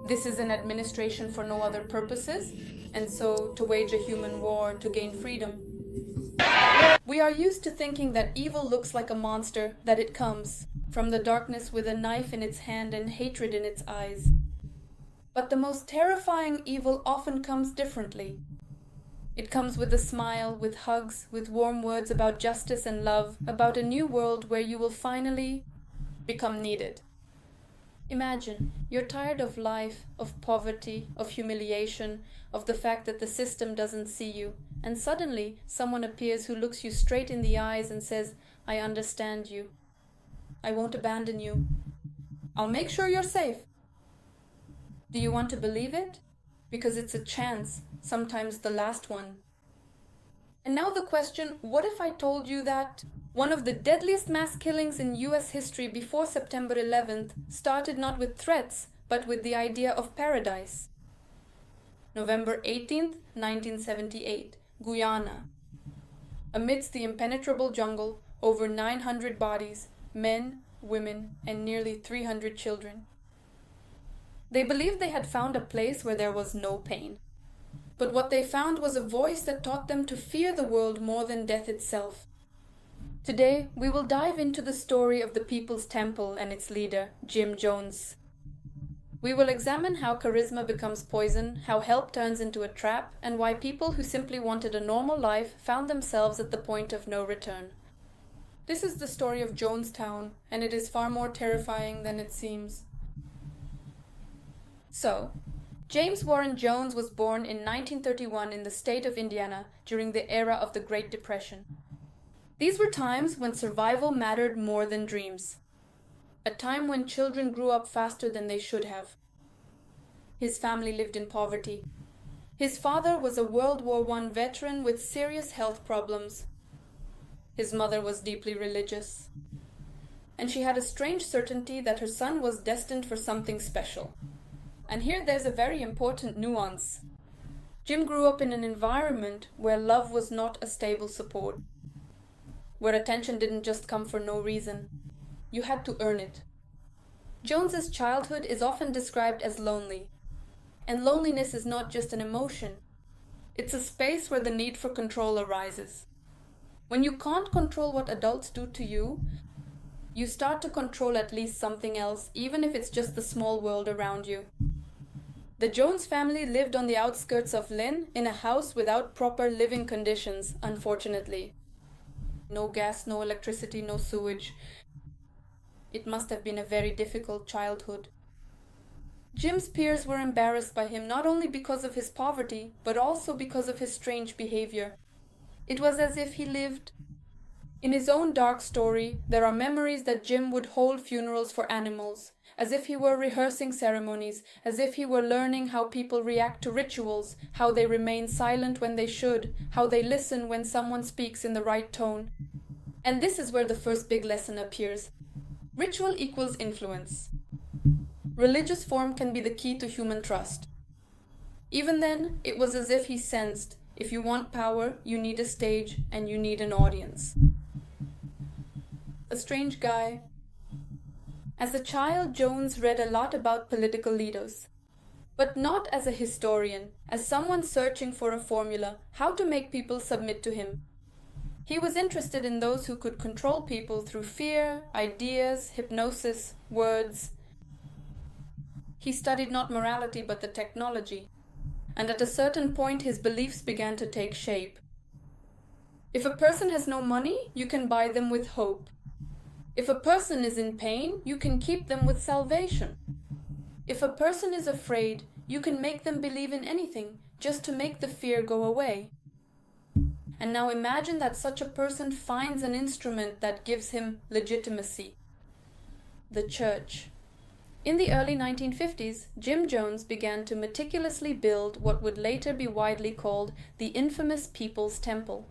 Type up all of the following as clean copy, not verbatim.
This is an administration for no other purposes, and so to wage a human war to gain freedom. We are used to thinking that evil looks like a monster, that it comes from the darkness with a knife in its hand and hatred in its eyes. But the most terrifying evil often comes differently. It comes with a smile, with hugs, with warm words about justice and love, about a new world where you will finally become needed. Imagine, you're tired of life, of poverty, of humiliation, of the fact that the system doesn't see you, and suddenly someone appears who looks you straight in the eyes and says, "I understand you. I won't abandon you. I'll make sure you're safe." Do you want to believe it? Because it's a chance, sometimes the last one. And now the question, what if I told you that one of the deadliest mass killings in US history before September 11th started not with threats, but with the idea of paradise? November 18th, 1978, Guyana. Amidst the impenetrable jungle, over 900 bodies, men, women, and nearly 300 children. They believed they had found a place where there was no pain. But what they found was a voice that taught them to fear the world more than death itself. Today, we will dive into the story of the People's Temple and its leader, Jim Jones. We will examine how charisma becomes poison, how help turns into a trap, and why people who simply wanted a normal life found themselves at the point of no return. This is the story of Jonestown, and it is far more terrifying than it seems. So, James Warren Jones was born in 1931 in the state of Indiana during the era of the Great Depression. These were times when survival mattered more than dreams. A time when children grew up faster than they should have. His family lived in poverty. His father was a World War I veteran with serious health problems. His mother was deeply religious. And she had a strange certainty that her son was destined for something special. And here there's a very important nuance. Jim grew up in an environment where love was not a stable support. Where attention didn't just come for no reason. You had to earn it. Jones's childhood is often described as lonely. And loneliness is not just an emotion. It's a space where the need for control arises. When you can't control what adults do to you, you start to control at least something else, even if it's just the small world around you. The Jones family lived on the outskirts of Lynn in a house without proper living conditions, unfortunately. No gas, no electricity, no sewage. It must have been a very difficult childhood. Jim's peers were embarrassed by him not only because of his poverty, but also because of his strange behavior. It was as if he lived. In his own dark story, there are memories that Jim would hold funerals for animals, as if he were rehearsing ceremonies, as if he were learning how people react to rituals, how they remain silent when they should, how they listen when someone speaks in the right tone. And this is where the first big lesson appears. Ritual equals influence. Religious form can be the key to human trust. Even then, it was as if he sensed, if you want power, you need a stage and you need an audience. A strange guy. As a child, Jones read a lot about political leaders, but not as a historian, as someone searching for a formula, how to make people submit to him. He was interested in those who could control people through fear, ideas, hypnosis, words. He studied not morality but the technology, and at a certain point his beliefs began to take shape. If a person has no money, you can buy them with hope. If a person is in pain, you can keep them with salvation. If a person is afraid, you can make them believe in anything, just to make the fear go away. And now imagine that such a person finds an instrument that gives him legitimacy. The church. In the early 1950s, Jim Jones began to meticulously build what would later be widely called the infamous People's Temple.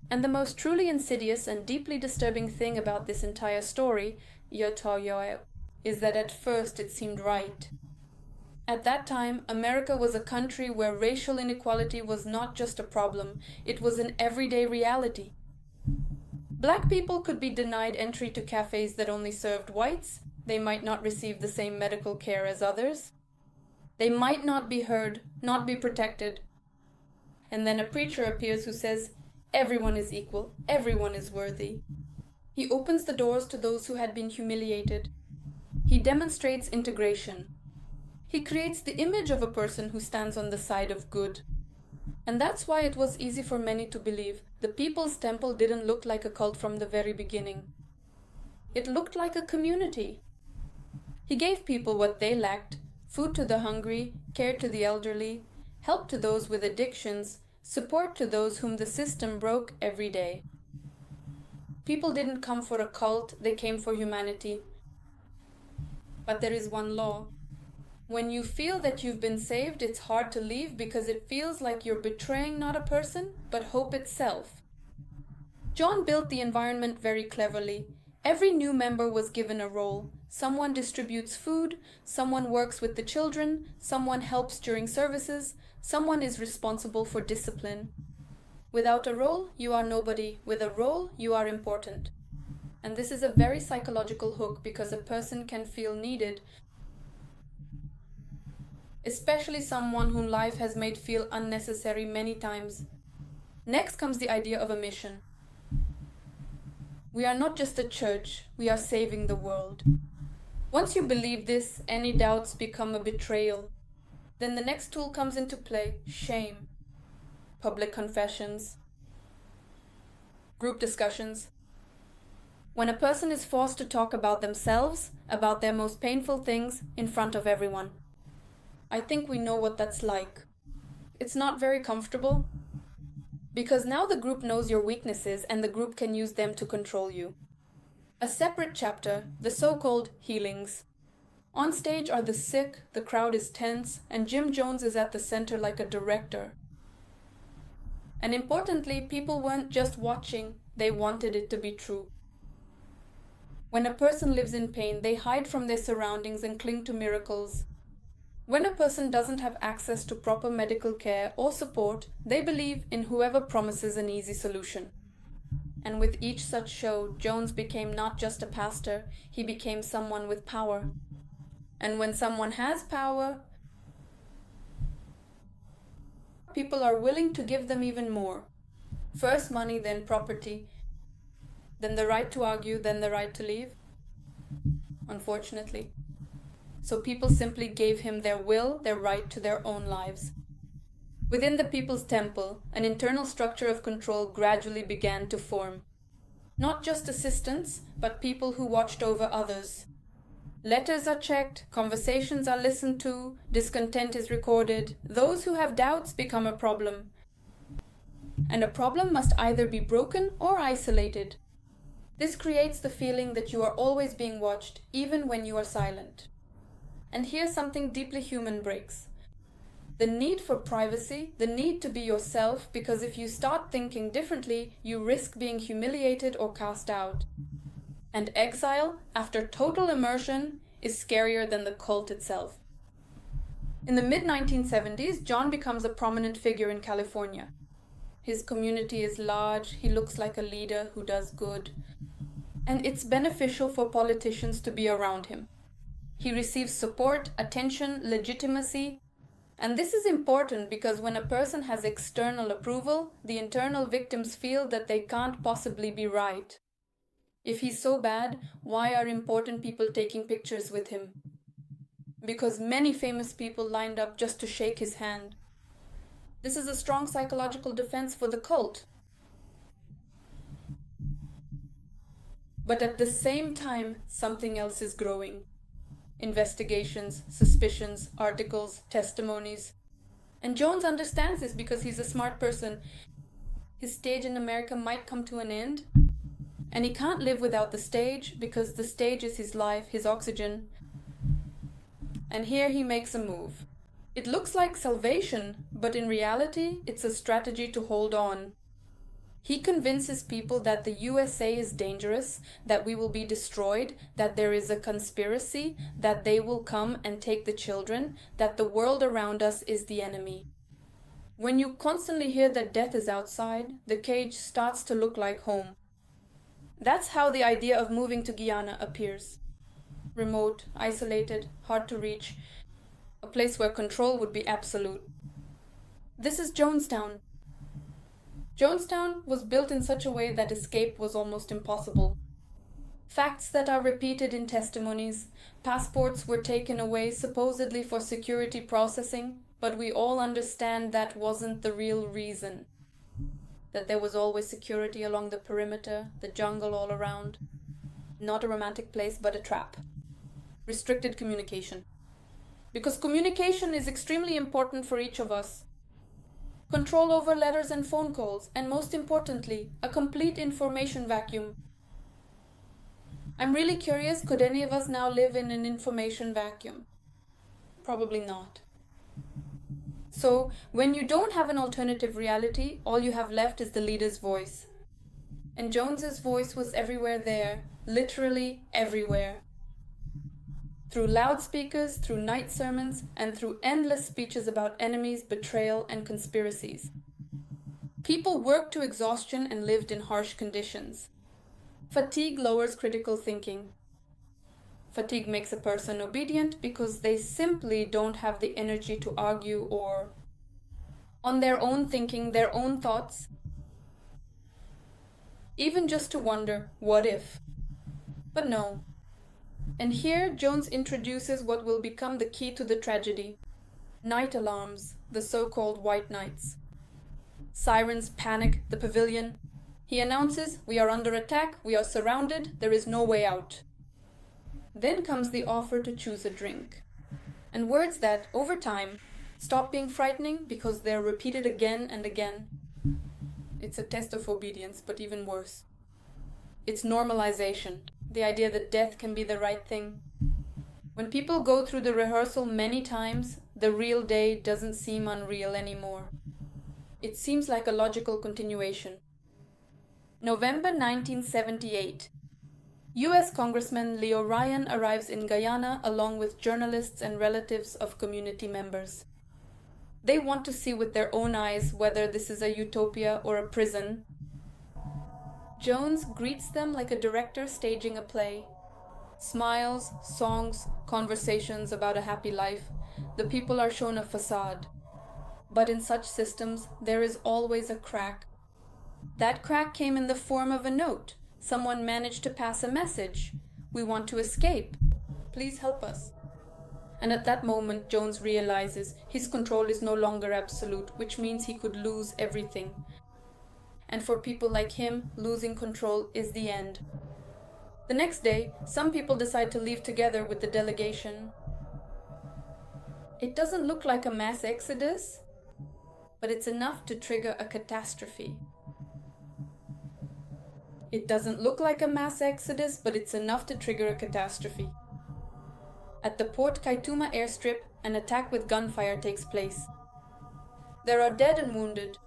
And the most truly insidious and deeply disturbing thing about this entire story, is that at first it seemed right. At that time, America was a country where racial inequality was not just a problem, it was an everyday reality. Black people could be denied entry to cafes that only served whites. They might not receive the same medical care as others. They might not be heard, not be protected. And then a preacher appears who says, everyone is equal, everyone is worthy. He opens the doors to those who had been humiliated. He demonstrates integration. He creates the image of a person who stands on the side of good. And that's why it was easy for many to believe the People's Temple didn't look like a cult from the very beginning. It looked like a community. He gave people what they lacked: food to the hungry, care to the elderly, help to those with addictions, support to those whom the system broke every day. People didn't come for a cult, they came for humanity. But there is one law. When you feel that you've been saved, it's hard to leave because it feels like you're betraying not a person, but hope itself. John built the environment very cleverly. Every new member was given a role. Someone distributes food, someone works with the children, someone helps during services, someone is responsible for discipline. Without a role, you are nobody. With a role, you are important. And this is a very psychological hook because a person can feel needed, especially someone whom life has made feel unnecessary many times. Next comes the idea of a mission. We are not just a church, we are saving the world. Once you believe this, any doubts become a betrayal. Then the next tool comes into play: shame. Public confessions, group discussions. When a person is forced to talk about themselves, about their most painful things, in front of everyone. I think we know what that's like. It's not very comfortable, because now the group knows your weaknesses and the group can use them to control you. A separate chapter, the so-called healings. On stage are the sick, the crowd is tense, and Jim Jones is at the center like a director. And importantly, people weren't just watching, they wanted it to be true. When a person lives in pain, they hide from their surroundings and cling to miracles. When a person doesn't have access to proper medical care or support, they believe in whoever promises an easy solution. And with each such show, Jones became not just a pastor, he became someone with power. And when someone has power, people are willing to give them even more. First money, then property, then the right to argue, then the right to leave. Unfortunately. So people simply gave him their will, their right to their own lives. Within the People's Temple, an internal structure of control gradually began to form. Not just assistants, but people who watched over others. Letters are checked, conversations are listened to, discontent is recorded. Those who have doubts become a problem. And a problem must either be broken or isolated. This creates the feeling that you are always being watched, even when you are silent. And here something deeply human breaks. The need for privacy, the need to be yourself, because if you start thinking differently, you risk being humiliated or cast out. And exile, after total immersion, is scarier than the cult itself. In the mid-1970s, John becomes a prominent figure in California. His community is large, he looks like a leader who does good. And it's beneficial for politicians to be around him. He receives support, attention, legitimacy. And this is important because when a person has external approval, the internal victims feel that they can't possibly be right. If he's so bad, why are important people taking pictures with him? Because many famous people lined up just to shake his hand. This is a strong psychological defense for the cult. But at the same time, something else is growing. Investigations, suspicions, articles, testimonies. And Jones understands this because he's a smart person. His stage in America might come to an end, and he can't live without the stage because the stage is his life, his oxygen. And here he makes a move. It looks like salvation, but in reality, it's a strategy to hold on. He convinces people that the USA is dangerous, that we will be destroyed, that there is a conspiracy, that they will come and take the children, that the world around us is the enemy. When you constantly hear that death is outside, the cage starts to look like home. That's how the idea of moving to Guyana appears. Remote, isolated, hard to reach. a place where control would be absolute. This is Jonestown. Jonestown was built in such a way that escape was almost impossible. Facts that are repeated in testimonies, passports were taken away supposedly for security processing, but we all understand that wasn't the real reason. That there was always security along the perimeter, the jungle all around. Not a romantic place, but a trap. Restricted communication. Because communication is extremely important for each of us. Control over letters and phone calls, and most importantly, a complete information vacuum. I'm really curious, could any of us now live in an information vacuum? Probably not. So, when you don't have an alternative reality, all you have left is the leader's voice. And Jones's voice was everywhere there, literally everywhere. Through loudspeakers, through night sermons, and through endless speeches about enemies, betrayal, and conspiracies. People worked to exhaustion and lived in harsh conditions. Fatigue lowers critical thinking. Fatigue makes a person obedient because they simply don't have the energy to argue or on their own thinking, their own thoughts. Even just to wonder, what if? But no. And here Jones introduces what will become the key to the tragedy. Night alarms, the so-called white nights. Sirens panic the pavilion. He announces, we are under attack, we are surrounded, there is no way out. Then comes the offer to choose a drink. And words that, over time, stop being frightening because they're repeated again and again. It's a test of obedience, but even worse. It's normalization, the idea that death can be the right thing. When people go through the rehearsal many times, the real day doesn't seem unreal anymore. It seems like a logical continuation. November 1978. U.S. Congressman Leo Ryan arrives in Guyana along with journalists and relatives of community members. They want to see with their own eyes whether this is a utopia or a prison. Jones greets them like a director staging a play. Smiles, songs, conversations about a happy life. The people are shown a facade. But in such systems, there is always a crack. That crack came in the form of a note. Someone managed to pass a message. We want to escape. Please help us. And at that moment, Jones realizes his control is no longer absolute, which means he could lose everything. And for people like him, losing control is the end. The next day, some people decide to leave together with the delegation. It doesn't look like a mass exodus, but it's enough to trigger a catastrophe. It doesn't look like a mass exodus, but it's enough to trigger a catastrophe. At the Port Kaituma airstrip, an attack with gunfire takes place. There are dead and wounded.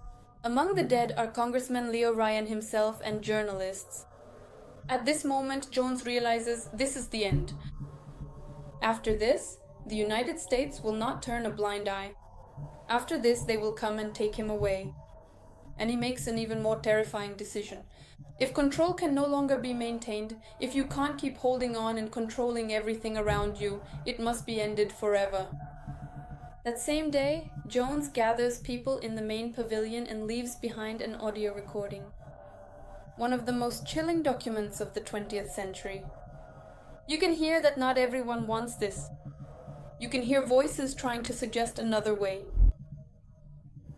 Among the dead are Congressman Leo Ryan himself and journalists. At this moment, Jones realizes this is the end. After this, the United States will not turn a blind eye. After this, they will come and take him away. And he makes an even more terrifying decision. If control can no longer be maintained, if you can't keep holding on and controlling everything around you, it must be ended forever. That same day, Jones gathers people in the main pavilion and leaves behind an audio recording. One of the most chilling documents of the 20th century. You can hear that not everyone wants this. You can hear voices trying to suggest another way.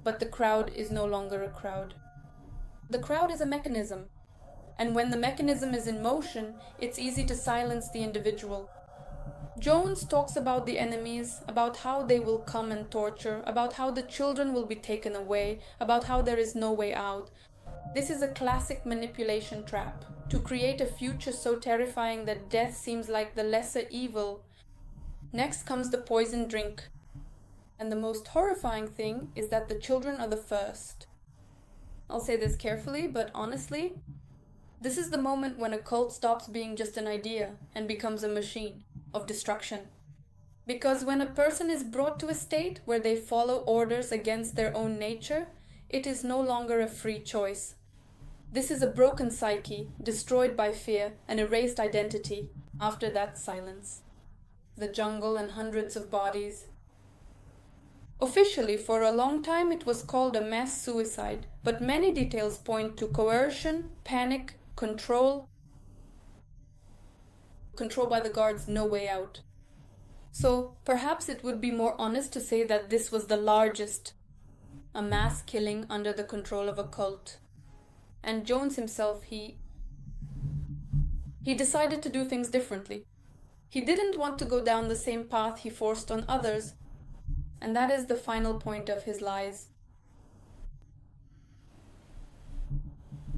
But the crowd is no longer a crowd. The crowd is a mechanism. And when the mechanism is in motion, it's easy to silence the individual. Jones talks about the enemies, about how they will come and torture, about how the children will be taken away, about how there is no way out. This is a classic manipulation trap, to create a future so terrifying that death seems like the lesser evil. Next comes the poison drink. And the most horrifying thing is that the children are the first. I'll say this carefully, but honestly, this is the moment when a cult stops being just an idea and becomes a machine of destruction. Because when a person is brought to a state where they follow orders against their own nature, it is no longer a free choice. This is a broken psyche, destroyed by fear, an erased identity. After that, silence. The jungle and hundreds of bodies. Officially, for a long time it was called a mass suicide, but many details point to coercion, panic, control by the guards, no way out. So perhaps it would be more honest to say that this was the largest, a mass killing under the control of a cult. And Jones himself, he decided to do things differently. He didn't want to go down the same path he forced on others, and that is the final point of his lies.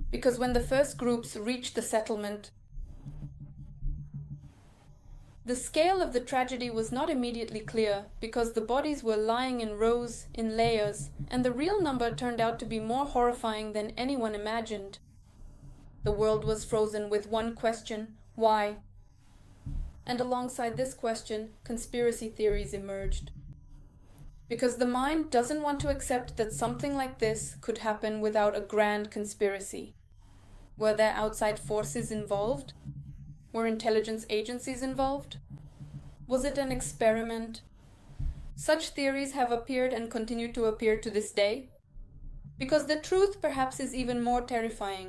Because when the first groups reached the settlement, the scale of the tragedy was not immediately clear, because the bodies were lying in rows, in layers, and the real number turned out to be more horrifying than anyone imagined. The world was frozen with one question: why? And alongside this question, conspiracy theories emerged. Because the mind doesn't want to accept that something like this could happen without a grand conspiracy. Were there outside forces involved? Were intelligence agencies involved? Was it an experiment? Such theories have appeared and continue to appear to this day. Because the truth perhaps is even more terrifying.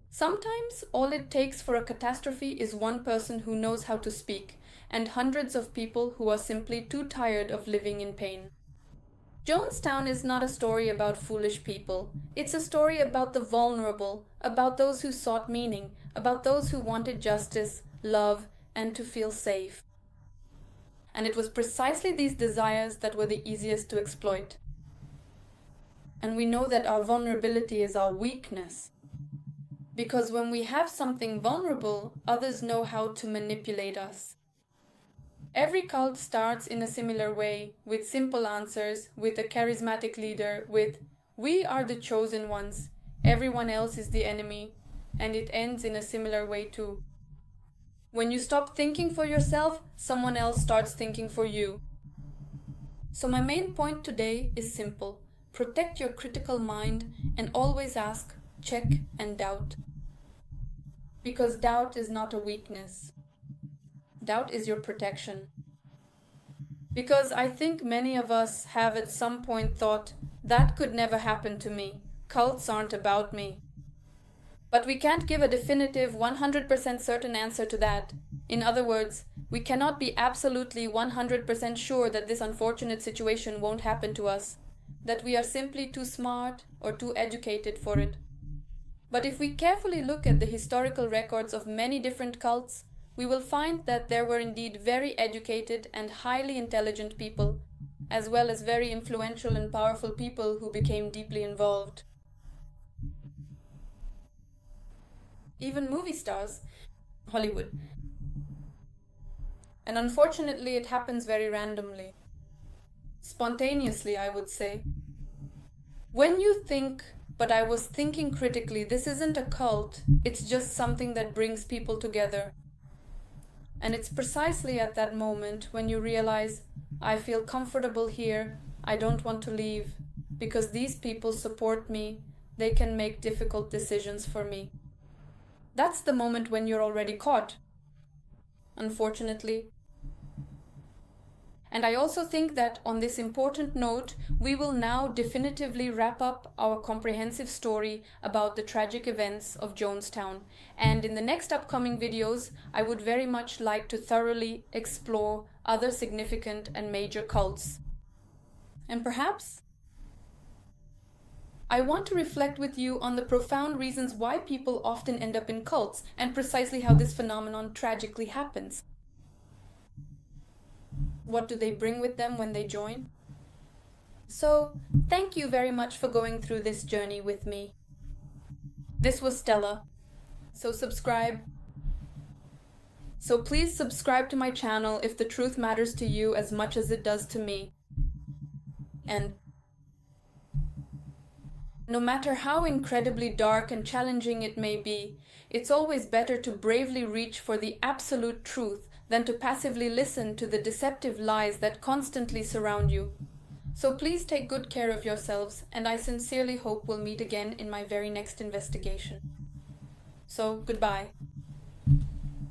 Sometimes all it takes for a catastrophe is one person who knows how to speak, and hundreds of people who are simply too tired of living in pain. Jonestown is not a story about foolish people. It's a story about the vulnerable, about those who sought meaning, about those who wanted justice, love, and to feel safe. And it was precisely these desires that were the easiest to exploit. And we know that our vulnerability is our weakness. Because when we have something vulnerable, others know how to manipulate us. Every cult starts in a similar way, with simple answers, with a charismatic leader, with "we are the chosen ones, everyone else is the enemy," and it ends in a similar way too. When you stop thinking for yourself, someone else starts thinking for you. So my main point today is simple: protect your critical mind and always ask, check, and doubt. Because doubt is not a weakness. Doubt is your protection. Because I think many of us have at some point thought, that could never happen to me. Cults aren't about me. But we can't give a definitive 100% certain answer to that. In other words, we cannot be absolutely 100% sure that this unfortunate situation won't happen to us, that we are simply too smart or too educated for it. But if we carefully look at the historical records of many different cults, we will find that there were indeed very educated and highly intelligent people, as well as very influential and powerful people who became deeply involved. Even movie stars, Hollywood. And unfortunately, it happens very randomly. Spontaneously, I would say. When you think, but I was thinking critically, this isn't a cult, it's just something that brings people together. And it's precisely at that moment when you realize, I feel comfortable here, I don't want to leave, because these people support me, they can make difficult decisions for me. That's the moment when you're already caught, unfortunately. And I also think that on this important note, we will now definitively wrap up our comprehensive story about the tragic events of Jonestown. And in the next upcoming videos, I would very much like to thoroughly explore other significant and major cults. And perhaps I want to reflect with you on the profound reasons why people often end up in cults, and precisely how this phenomenon tragically happens. What do they bring with them when they join? So, thank you very much for going through this journey with me. This was Stella. So please subscribe to my channel if the truth matters to you as much as it does to me. And no matter how incredibly dark and challenging it may be, it's always better to bravely reach for the absolute truth than to passively listen to the deceptive lies that constantly surround you. So please take good care of yourselves, and I sincerely hope we'll meet again in my very next investigation. So, goodbye.